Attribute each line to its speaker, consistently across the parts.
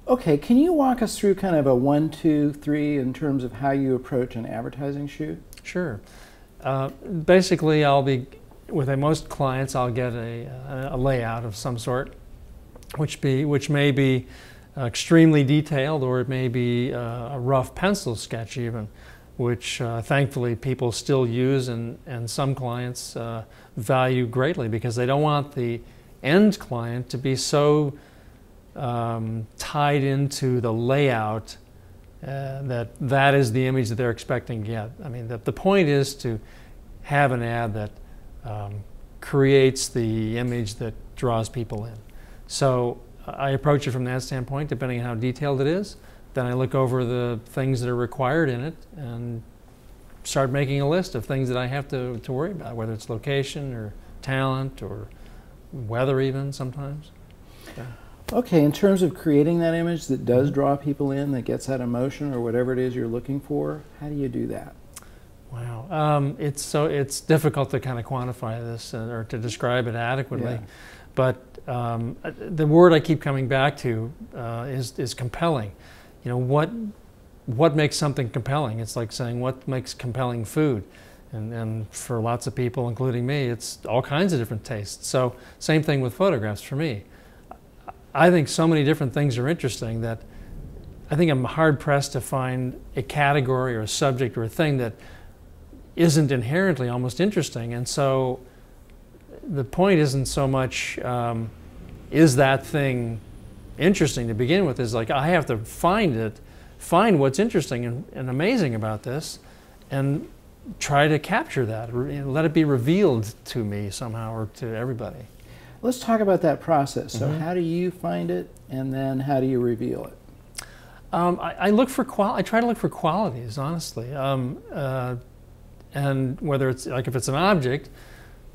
Speaker 1: Okay, can you walk us through kind of a 1, 2, 3 in terms of how you approach an advertising shoot?
Speaker 2: Sure. Basically, with most clients, I'll get a layout of some sort, which may be extremely detailed, or it may be a rough pencil sketch even, which thankfully people still use, and some clients value greatly, because they don't want the end client to be so tied into the layout that is the image that they're expecting to get. I mean, the point is to have an ad that creates the image that draws people in. So I approach it from that standpoint, depending on how detailed it is. Then I look over the things that are required in it and start making a list of things that I have to worry about, whether it's location or talent or weather even sometimes. Yeah.
Speaker 1: Okay, in terms of creating that image that does draw people in, that gets that emotion or whatever it is you're looking for, how do you do that?
Speaker 2: Wow, it's difficult to kind of quantify this or to describe it adequately,
Speaker 1: Yeah.
Speaker 2: but the word I keep coming back to is compelling. You know, what makes something compelling? It's like saying, what makes compelling food? And for lots of people, including me, it's all kinds of different tastes. So same thing with photographs for me. I think so many different things are interesting that I think I'm hard-pressed to find a category or a subject or a thing that isn't inherently almost interesting. And so the point isn't so much, is that thing interesting to begin with? Is like, I have to find what's interesting and amazing about this, and try to capture that, let it be revealed to me somehow, or to everybody.
Speaker 1: Let's talk about that process. So how do you find it, and then how do you reveal it?
Speaker 2: I try to look for qualities, honestly. And whether it's, like, if it's an object,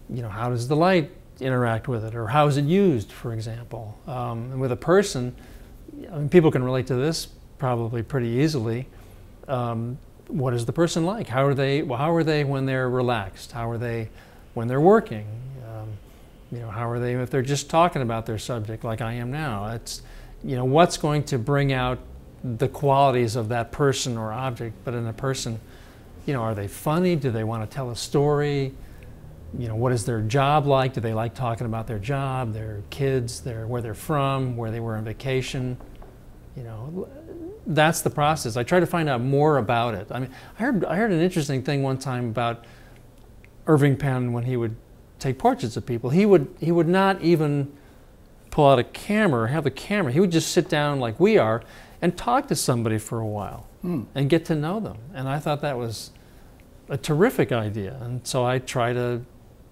Speaker 2: you know, how does the light interact with it, or how is it used, for example? And with a person, I mean, people can relate to this probably pretty easily. What is the person like? How are they when they're relaxed? How are they when they're working? You know, how are they if they're just talking about their subject, like I am now? It's, you know, what's going to bring out the qualities of that person or object. But in a person, you know, are they funny? Do they want to tell a story? You know, what is their job like? Do they like talking about their job, their kids, where they're from, where they were on vacation? You know, that's the process. I try to find out more about it. I mean, I heard an interesting thing one time about Irving Penn when he would take portraits of people. He would not even pull out a camera or have a camera. He would just sit down like we are and talk to somebody for a while and get to know them. And I thought that was a terrific idea. And so I try to,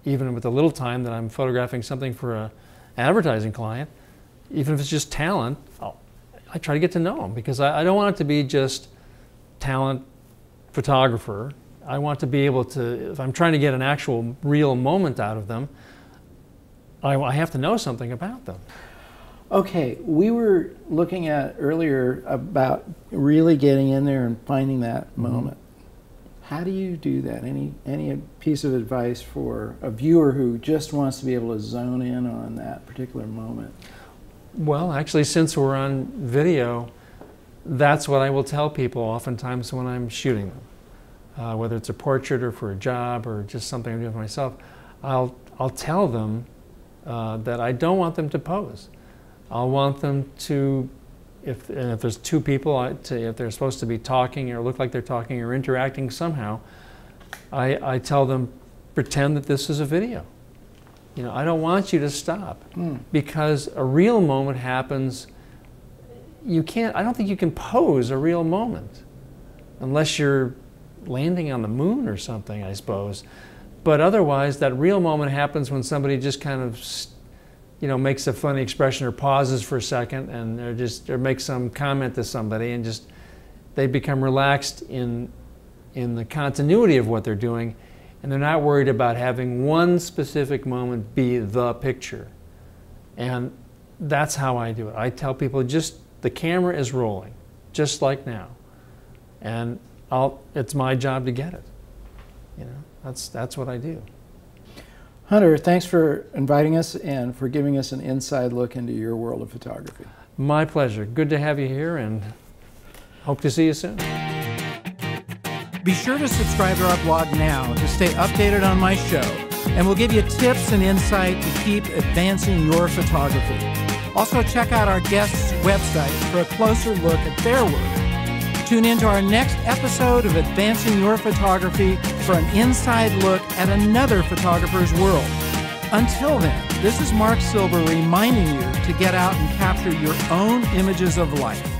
Speaker 2: even with the little time that I'm photographing something for an advertising client, even if it's just talent, I try to get to know them, because I don't want it to be just talent photographer. I want to be able to, if I'm trying to get an actual real moment out of them, I have to know something about them.
Speaker 1: Okay, we were looking at earlier about really getting in there and finding that moment. How do you do that? Any piece of advice for a viewer who just wants to be able to zone in on that particular moment?
Speaker 2: Well, actually, since we're on video, that's what I will tell people oftentimes when I'm shooting them. Whether it's a portrait or for a job or just something I'm doing for myself, I'll tell them that I don't want them to pose. I'll want them to, if there's two people, if they're supposed to be talking or look like they're talking or interacting somehow, I tell them, pretend that this is a video. You know, I don't want you to stop, because a real moment happens. I don't think you can pose a real moment unless you're landing on the moon or something, I suppose. But otherwise, that real moment happens when somebody just kind of, you know, makes a funny expression or pauses for a second, and or makes some comment to somebody, and just they become relaxed in the continuity of what they're doing, and they're not worried about having one specific moment be the picture. And that's how I do it. I tell people, just the camera is rolling, just like now, and it's my job to get it. You know, that's what I do.
Speaker 1: Hunter, thanks for inviting us and for giving us an inside look into your world of photography.
Speaker 2: My pleasure. Good to have you here, and hope to see you soon.
Speaker 1: Be sure to subscribe to our blog now to stay updated on my show, and we'll give you tips and insight to keep advancing your photography. Also, check out our guests' websites for a closer look at their work. Tune in to our next episode of Advancing Your Photography for an inside look at another photographer's world. Until then, this is Marc Silber reminding you to get out and capture your own images of life.